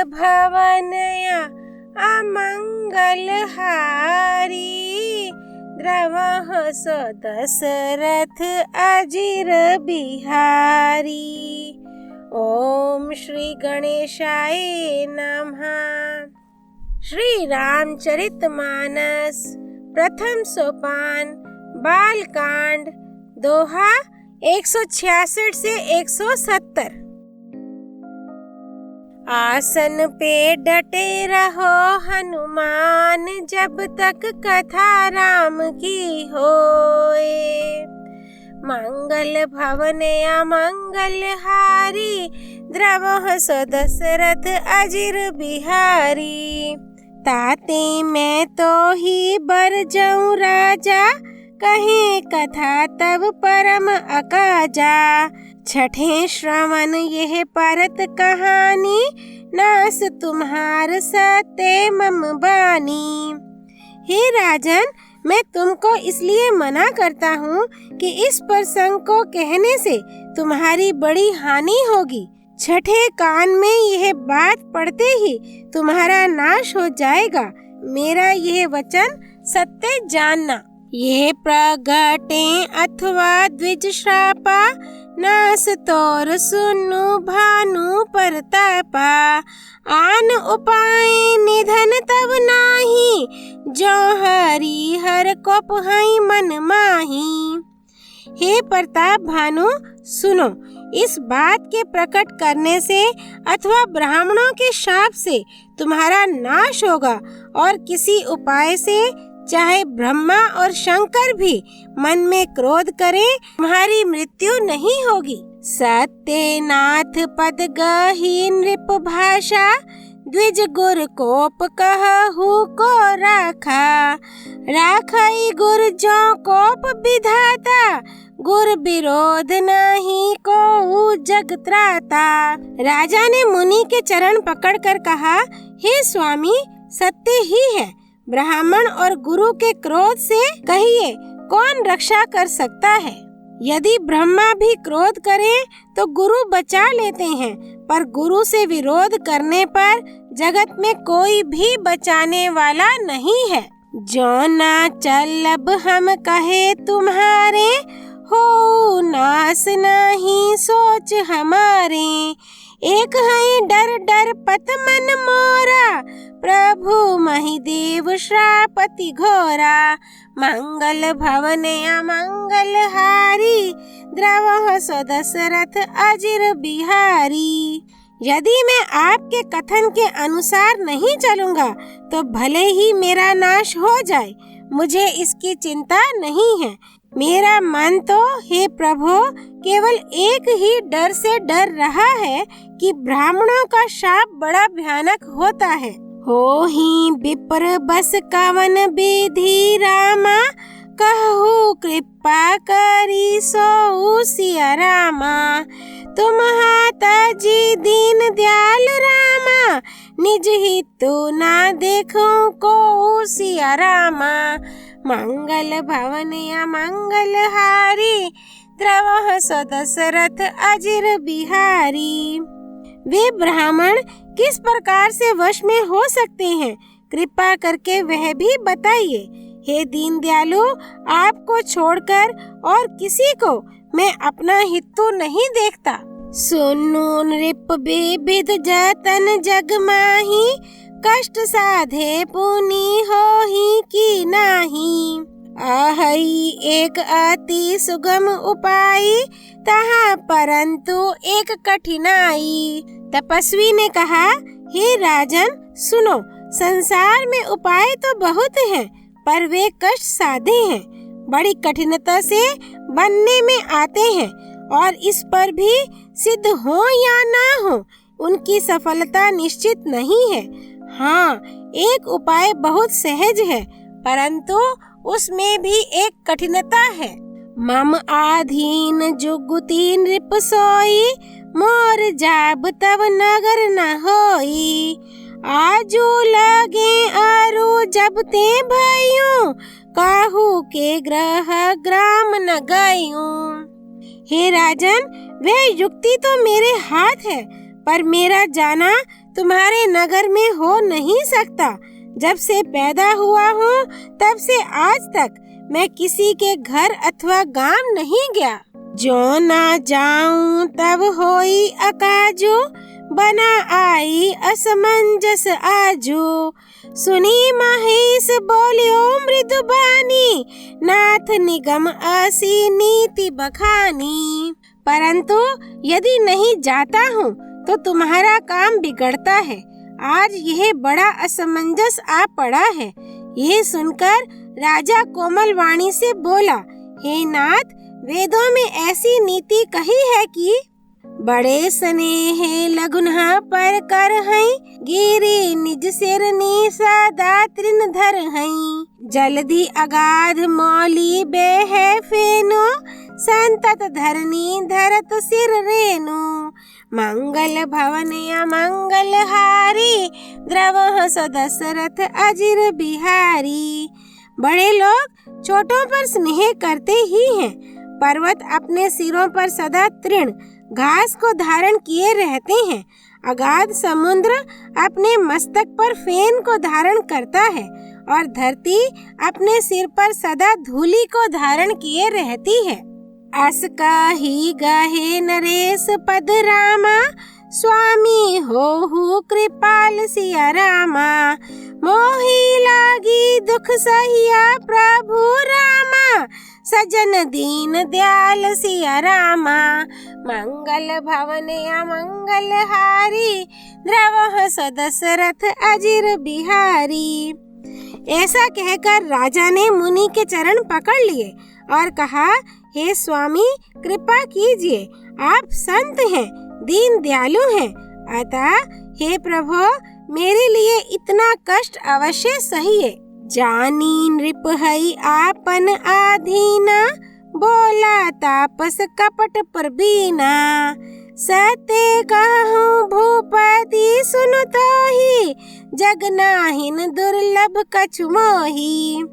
भवनया अमंगल हारी, द्रवः स दशरथ अजिर बिहारी। ओम श्री गणेशाय नमः। श्री रामचरितमानस प्रथम सोपान बालकांड दोहा 166 से 170। आसन पे डटे रहो हनुमान, जब तक कथा राम की होए। मंगल भवन अमंगल हारी, द्रवः स दशरथ अजिर बिहारी। ताते मैं तो ही बर जाऊं राजा, कहे कथा तब परम अकाजा। छठे श्रवण यह परत कहानी, नास तुम्हार सत्य मम बानी। हे राजन, मैं तुमको इसलिए मना करता हूँ कि इस प्रसंग को कहने से तुम्हारी बड़ी हानि होगी। छठे कान में यह बात पढ़ते ही तुम्हारा नाश हो जाएगा। मेरा यह वचन सत्य जानना। यह प्रगटे अथवा द्विज श्रापा, नास तोर सुनु भानु परतापा। आन उपाय निधन तब नाही, जो हरि हर को पुहाई मन माही। हे प्रताप भानु, सुनो, इस बात के प्रकट करने से अथवा ब्राह्मणों के शाप से तुम्हारा नाश होगा, और किसी उपाय से चाहे ब्रह्मा और शंकर भी मन में क्रोध करें, तुम्हारी मृत्यु नहीं होगी। सत्यनाथ पद गही नृप भाषा, द्विज गुर कोप कहु को राखा। राखई गुर जो कोप विधाता, गुर विरोध नहीं को जग त्राता। राजा ने मुनि के चरण पकड़कर कहा, हे स्वामी, सत्य ही है। ब्राह्मण और गुरु के क्रोध से कहिए कौन रक्षा कर सकता है। यदि ब्रह्मा भी क्रोध करें तो गुरु बचा लेते हैं, पर गुरु से विरोध करने पर जगत में कोई भी बचाने वाला नहीं है। जो ना चलब हम कहे तुम्हारे, हो नास नहीं सोच हमारे। एक है डर डर पत मन मोरा, प्रभु महिदेव श्रापति घोरा। मंगल भवन अमंगल हारी, द्रवः स दशरथ अजिर बिहारी। यदि मैं आपके कथन के अनुसार नहीं चलूंगा तो भले ही मेरा नाश हो जाए, मुझे इसकी चिंता नहीं है। मेरा मन तो हे प्रभु केवल एक ही डर से डर रहा है कि ब्राह्मणों का शाप बड़ा भयानक होता है। हो ही विप्र बस कवन विधि रामा, कहु कृपा करी सो सिया रामा। तुम हाथ जी दीन दयाल रामा, निज हितु ना देखूं को सिया रामा। मंगल भवन अमंगल हारी, द्रवः स दशरथ अजिर बिहारी। वे ब्राह्मण किस प्रकार से वश में हो सकते हैं, कृपा करके वह भी बताइए। हे दीन दयालु, आपको छोड़कर और किसी को मैं अपना हितु नहीं देखता। सुनु नृप विविध जतन जग माही, कष्ट साधे पुनि हो ही की नाही। आहई एक अति सुगम उपाय, तहाँ परंतु एक कठिनाई। तपस्वी ने कहा, हे राजन सुनो, संसार में उपाय तो बहुत हैं, पर वे कष्ट साधे हैं, बड़ी कठिनता से बनने में आते हैं, और इस पर भी सिद्ध हो या ना हो उनकी सफलता निश्चित नहीं है। हाँ, एक उपाय बहुत सहज है, परंतु उसमें भी एक कठिनता है। मम आधीन जुगुती नृप सोई, मोर जाब तब नगर न होई। आजू लगे अरु जब ते भयूं, काहू के ग्रह ग्राम न गयूं। हे राजन, वह युक्ति तो मेरे हाथ है, पर मेरा जाना तुम्हारे नगर में हो नहीं सकता। जब से पैदा हुआ हूँ तब से आज तक मैं किसी के घर अथवा गांव नहीं गया। जो ना जाऊं तब होई अकाजो, बना आई असमंजस आजो। सुनी महेश बोलियो मृदु बानी, नाथ निगम असी नीति बखानी। परंतु यदि नहीं जाता हूँ तो तुम्हारा काम बिगड़ता है। आज यह बड़ा असमंजस आ पड़ा है। ये सुनकर राजा कोमल वाणी से बोला, हे नाथ, वेदों में ऐसी नीति कही है कि बड़े स्नेह लघुन्हा पर कर हई, गिरी निज सिर सदा तृण धर हई। जल्दी अगाध मौली बेह फेनो, संतत धरनी धरत सिर रेनु। मंगल भवन अमंगल हारी, द्रवह सदशरथ अजिर बिहारी। बड़े लोग छोटों पर स्नेह करते ही हैं। पर्वत अपने सिरों पर सदा तृण घास को धारण किए रहते हैं। अगाध समुद्र अपने मस्तक पर फेन को धारण करता है और धरती अपने सिर पर सदा धूलि को धारण किए रहती है। अस काही गाहे नरेश पद रामा, स्वामी होहु कृपाल सिया रामा। मोहि लागी दुख सहिया प्रभु रामा, सजन दीन दयाल सिया रामा। मंगल भवन अमंगल हारी, द्रवह सदशरथ अजिर बिहारी। ऐसा कहकर राजा ने मुनि के चरण पकड़ लिए और कहा, हे स्वामी, कृपा कीजिए। आप संत हैं, दीन दयालु हैं, अतः हे प्रभु, मेरे लिए इतना कष्ट अवश्य सहिए। जानी नृप हई आपन आधीना, बोला तापस कपट प्रवीणा। सत्य कहूँ भूपति सुनु तोहि, जग नाहिन दुर्लभ कछु मोहि।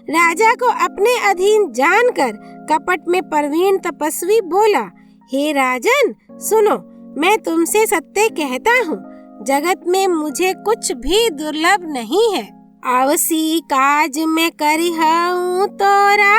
राजा को अपने अधीन जानकर कपट में प्रवीण तपस्वी बोला, हे राजन, सुनो, मैं तुमसे सत्य कहता हूँ, जगत में मुझे कुछ भी दुर्लभ नहीं है। आवसी काज में करिहऊँ तोरा,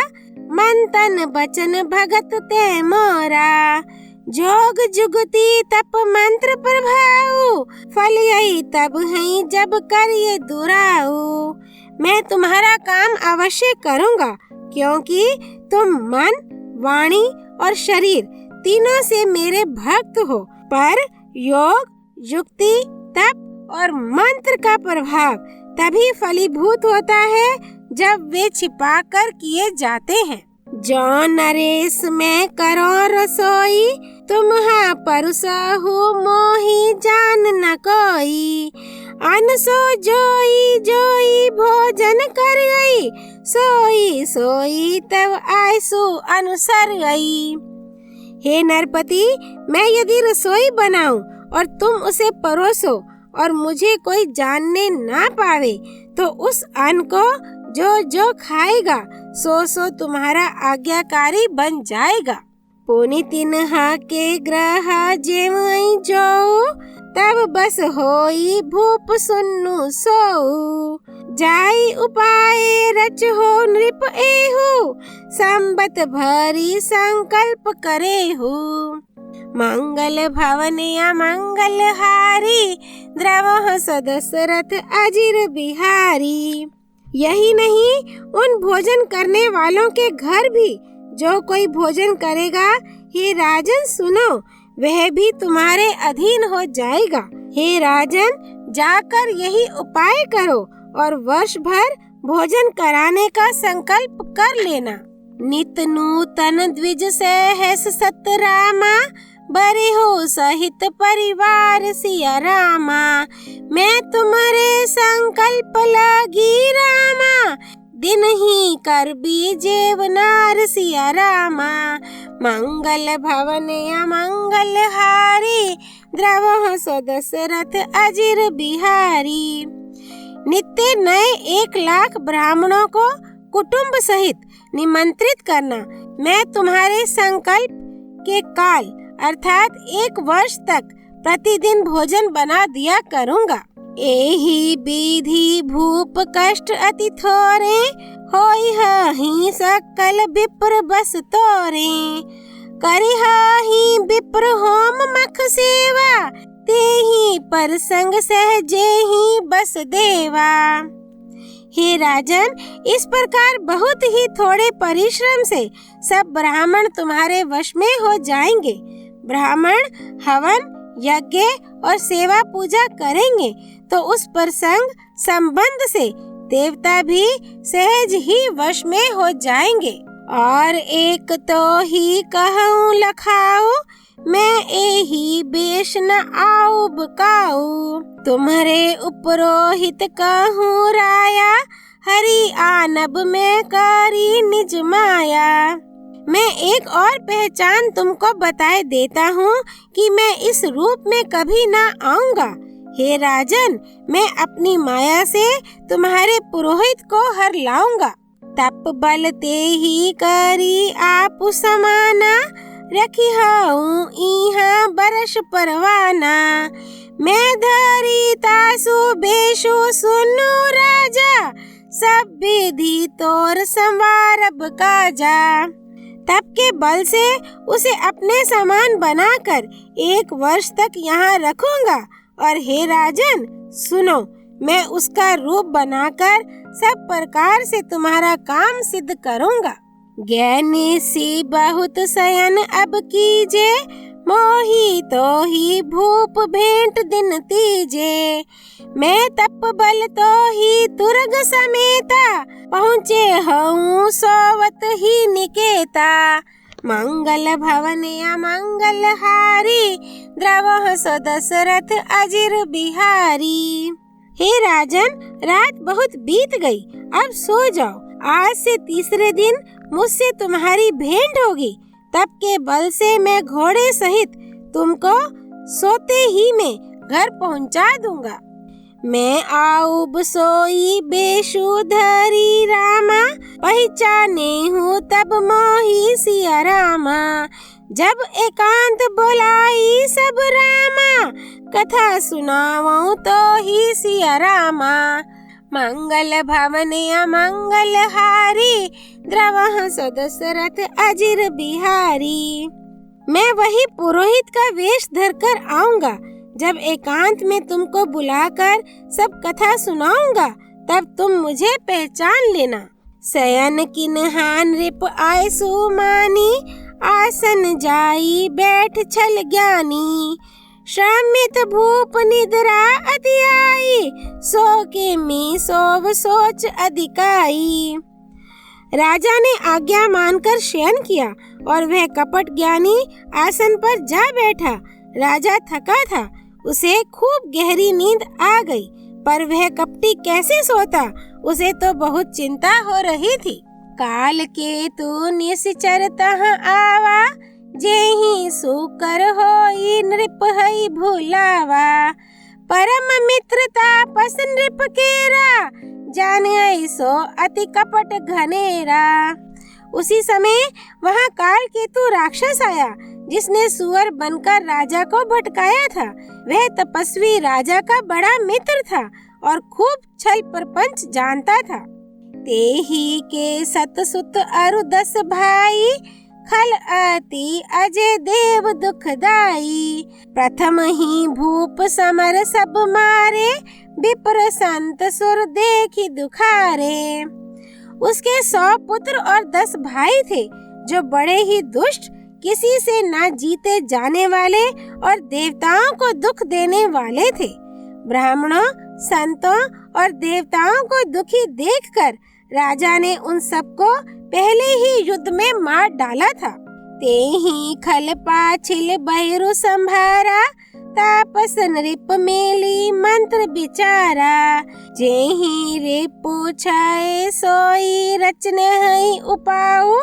मंतन बचन भगत ते मोरा। जोग जुगति तप मंत्र प्रभाऊ, फल यही तब है जब करिए दुराऊ। मैं तुम्हारा काम अवश्य करूँगा, क्योंकि तुम मन, वाणी और शरीर तीनों से मेरे भक्त हो। पर योग, युक्ति, तप और मंत्र का प्रभाव तभी फलीभूत होता है जब वे छिपा कर किए जाते हैं। जो नरेश में करो रसोई, तुम्हा परुसहु मोहि जान न कोई। अनसो जोई जोई भोजन कर गई, सोई सोई तब आयसु अनुसर गई। हे नरपति, मैं यदि रसोई बनाऊं और तुम उसे परोसो और मुझे कोई जानने ना पावे, तो उस अन्न को जो जो खाएगा सो सो तुम्हारा आज्ञाकारी बन जाएगा। पुनि तिन्हा के ग्रह जेवई जो, तब बस होई भूप सुन्नु सोऊ। जाई उपाय रच हो नृप एहु, संबत भरी संकल्प करेहु। मंगल भवन अमंगल हारी, द्रवह सदशरथ अजिर बिहारी। यही नहीं, उन भोजन करने वालों के घर भी जो कोई भोजन करेगा, हे राजन सुनो, वह भी तुम्हारे अधीन हो जाएगा। हे राजन, जाकर यही उपाय करो और वर्ष भर भोजन कराने का संकल्प कर लेना। नित नूतन द्विज सहस सत रामा, बरे हो सहित परिवार सिया रामा। मैं तुम्हारे संकल्प लगी रामा, दिन ही कर बीजेव नार सिया रामा। मंगल भवन अमंगल हारी, द्रवह सदशरथ अजिर बिहारी। नित्य नए 1 लाख ब्राह्मणों को कुटुंब सहित निमंत्रित करना। मैं तुम्हारे संकल्प के काल अर्थात 1 वर्ष तक प्रतिदिन भोजन बना दिया करूँगा। एही विधि भूप कष्ट अति थोरे, होई ही सकल विप्र बस तोरे। करिहाहि विप्र होम मख सेवा, तेहि पर संग सहजे ही बस देवा। हे राजन, इस प्रकार बहुत ही थोड़े परिश्रम से सब ब्राह्मण तुम्हारे वश में हो जाएंगे। ब्राह्मण हवन यज्ञ और सेवा पूजा करेंगे तो उस प्रसंग संबंध से देवता भी सहज ही वश में हो जाएंगे। और एक तो ही कहूँ लखाऊ, मैं एही बेश न आऊ बकाऊ। तुम्हारे उपरोहित कहूँ राया, हरि आनब में करी निज माया। मैं एक और पहचान तुमको बताए देता हूँ कि मैं इस रूप में कभी ना आऊँगा। हे राजन, मैं अपनी माया से तुम्हारे पुरोहित को हर लाऊंगा। तप बल ते ही करी आप समाना, रखी हूँ इहाँ बरस परवाना। मैं धरी तासु बेशु सुनु राजा, सब विधि तोर संवारब काजा। तप के बल से उसे अपने समान बनाकर 1 वर्ष तक यहाँ रखूंगा। और हे राजन सुनो, मैं उसका रूप बनाकर सब प्रकार से तुम्हारा काम सिद्ध करूंगा। ज्ञानी सी बहुत शयन अब कीजे, मोही तो ही भूप भेंट दिन तीजे। मैं तप बल तो ही तुरग समेता, पहुँचे हूँ सोवत ही निकेता। मंगल भवन या मंगल हारी, द्रवह सो दशरथ अजिर बिहारी। हे राजन, रात बहुत बीत गई, अब सो जाओ। आज से तीसरे दिन मुझसे तुम्हारी भेंट होगी। तप के बल से मैं घोड़े सहित तुमको सोते ही में घर पहुंचा दूंगा। मैं आऊब सोई बेशु धरी रामा, पहचाने हूँ तब मोही सिया रामा। जब एकांत बोलाई सब रामा, कथा सुनाऊं तो ही सिया रामा। मंगल भवन या मंगल हारी, द्रवह सो दशरथ अजिर बिहारी। मैं वही पुरोहित का वेश धरकर आऊंगा। जब एकांत में तुमको बुलाकर सब कथा सुनाऊंगा, तब तुम मुझे पहचान लेना। शयन किन्हान रिप आय सुमानी, आसन जाई बैठ छल ज्ञानी। श्रामित भूप निद्रा अति आई, सो के मी सोव सोच अधिकाई। राजा ने आज्ञा मानकर शयन किया और वह कपट ज्ञानी आसन पर जा बैठा। राजा थका था, उसे खूब गहरी नींद आ गई, पर वह कपटी कैसे सोता, उसे तो बहुत चिंता हो रही थी। काल के तू निश्चर तहाँ आवा, जेहि सुकर होई नृप हई भुलावा। परम मित्रता पस नृप केरा, जान ऐसो अति कपट घनेरा। उसी समय वहाँ काल केतु राक्षस आया, जिसने सुअर बनकर राजा को भटकाया था। वह तपस्वी राजा का बड़ा मित्र था और खूब छल प्रपंच जानता था। तेही के सतसुत अरु 10 भाई, खल अति अजय देव दुखदाई। प्रथम ही भूप समर सब मारे, विप्र संत सुर देखी दुखारे। उसके 100 पुत्र और 10 भाई थे, जो बड़े ही दुष्ट, किसी से ना जीते जाने वाले और देवताओं को दुख देने वाले थे। ब्राह्मणों, संतों और देवताओं को दुखी देखकर राजा ने उन सबको पहले ही युद्ध में मार डाला था। तेहि खल पाछिल बहिरु संभारा, तापस नृप मेली मंत्र बिचारा। जेहि रे पूछाए सोई रचने हई उपाऊ,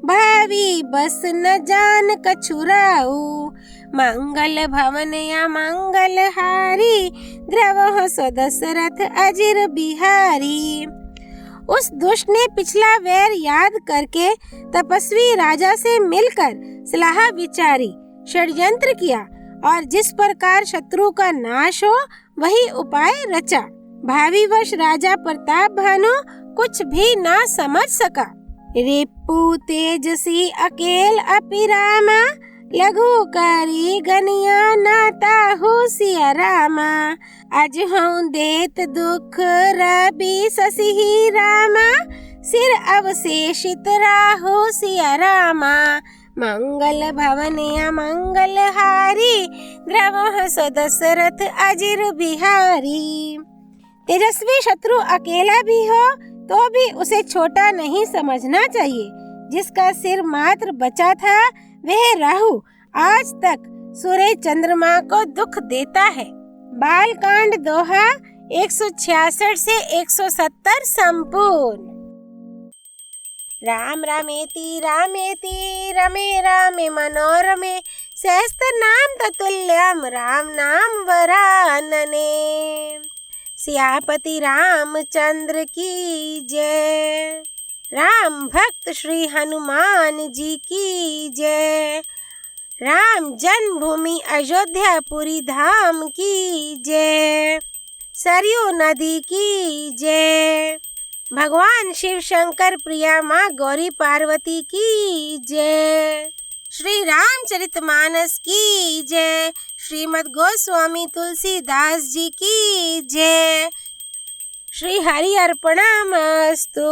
भावी बस न जान कछुराऊ। मंगल भवन या मंगल हारी, द्रवह सो दशरथ अजिर बिहारी। उस दुष्ट ने पिछला वैर याद करके तपस्वी राजा से मिलकर सलाह विचारी, षड्यंत्र किया और जिस प्रकार शत्रु का नाश हो वही उपाय रचा। भाविवश राजा प्रताप भानु कुछ भी ना समझ सका। रिपु तेजसी अकेल अपि रामा, लघु करी गनिया नाता हो सिया रामा। आज हूँ देत दुख रवि शशि रामा, सिर अवशेषित राहो सिया रामा। मंगल भवन अमंगल हारी, द्रवः सदशरथ अजिर बिहारी। तेजस्वी शत्रु अकेला भी हो तो भी उसे छोटा नहीं समझना चाहिए। जिसका सिर मात्र बचा था वह राहु आज तक सूर्य चंद्रमा को दुख देता है। बालकांड दोहा 166 से 170 संपूर्ण। राम रामेति रामेति रमे रामे मनोरमे, सहस्रनाम ततुल्यम राम नाम वरानने। सियापति रामचंद्र की जय। राम भक्त श्री हनुमान जी की जय। राम जन्मभूमि अयोध्या पुरी धाम की जय। सरयू नदी की जय। भगवान शिव शंकर प्रिया माँ गौरी पार्वती की जय। श्री रामचरितमानस की जय। श्रीमद् गोस्वामी तुलसीदास जी की जय। श्री हरि अर्पणमस्तु।